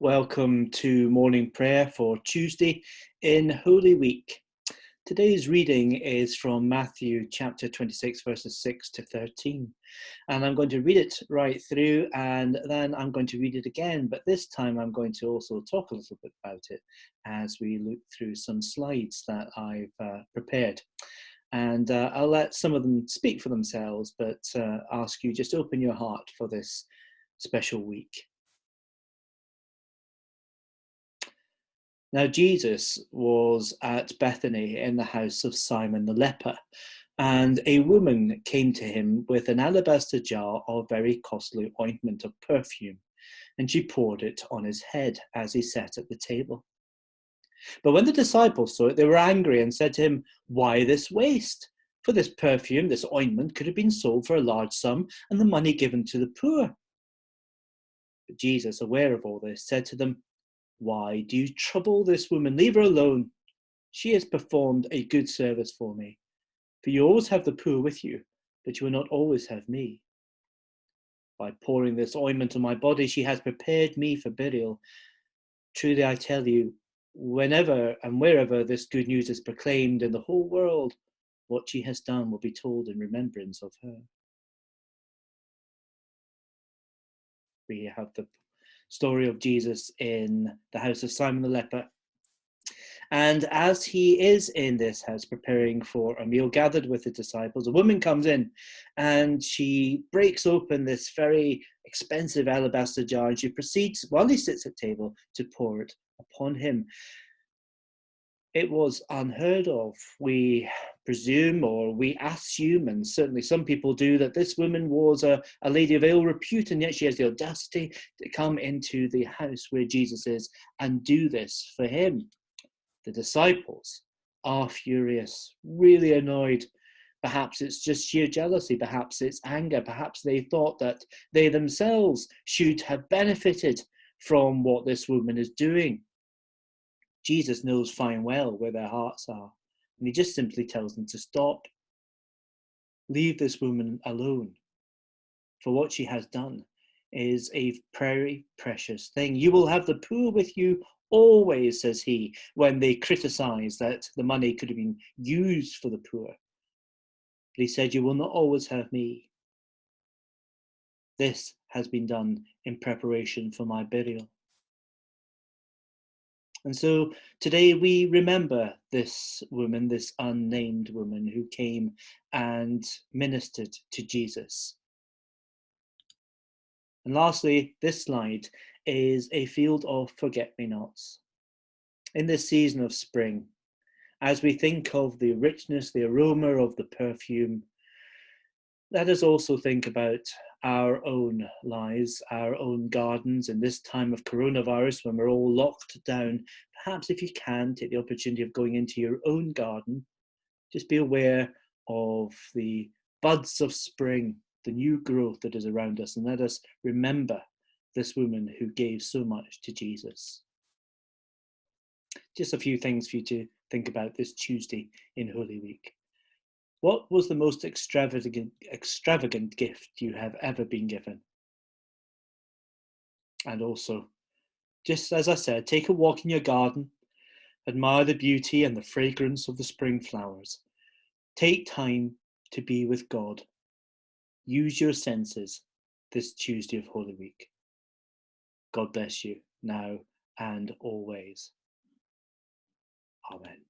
Welcome to morning prayer for Tuesday in Holy Week. Today's reading is from Matthew chapter 26, verses 6 to 13. And I'm going to read it right through and then I'm going to read it again. But this time I'm going to also talk a little bit about it as we look through some slides that I've prepared. And I'll let some of them speak for themselves, but ask you just open your heart for this special week. Now, Jesus was at Bethany in the house of Simon the leper, and a woman came to him with an alabaster jar of very costly ointment of perfume, and she poured it on his head as he sat at the table. But when the disciples saw it, they were angry and said to him, "Why this waste? For this perfume, this ointment, could have been sold for a large sum and the money given to the poor." But Jesus, aware of all this, said to them, "Why do you trouble this woman? Leave her alone. She has performed a good service for me. For you always have the poor with you, but you will not always have me. By pouring this ointment on my body, she has prepared me for burial. Truly I tell you, whenever and wherever this good news is proclaimed in the whole world, what she has done will be told in remembrance of her." We have the story of Jesus in the house of Simon the leper. And as he is in this house preparing for a meal gathered with the disciples, a woman comes in and she breaks open this very expensive alabaster jar and she proceeds, while he sits at table, to pour it upon him. It was unheard of. We presume, or we assume, and certainly some people do, that this woman was a lady of ill repute, and yet she has the audacity to come into the house where Jesus is and do this for him. The disciples are furious, really annoyed. Perhaps it's just sheer jealousy, perhaps it's anger, perhaps they thought that they themselves should have benefited from what this woman is doing. Jesus knows fine well where their hearts are, and he just simply tells them to stop. Leave this woman alone, for what she has done is a very precious thing. You will have the poor with you always, says he, when they criticize that the money could have been used for the poor. But he said, you will not always have me. This has been done in preparation for my burial. And so today we remember this woman, this unnamed woman who came and ministered to Jesus. And lastly, this slide is a field of forget-me-nots. In this season of spring, as we think of the richness, the aroma of the perfume, let us also think about our own lives, our own gardens in this time of coronavirus when we're all locked down. Perhaps if you can, take the opportunity of going into your own garden. Just be aware of the buds of spring, the new growth that is around us, and let us remember this woman who gave so much to Jesus. Just a few things for you to think about this Tuesday in Holy Week. What was the most extravagant gift you have ever been given? And also, just as I said, take a walk in your garden, admire the beauty and the fragrance of the spring flowers. Take time to be with God. Use your senses this Tuesday of Holy Week. God bless you now and always. Amen.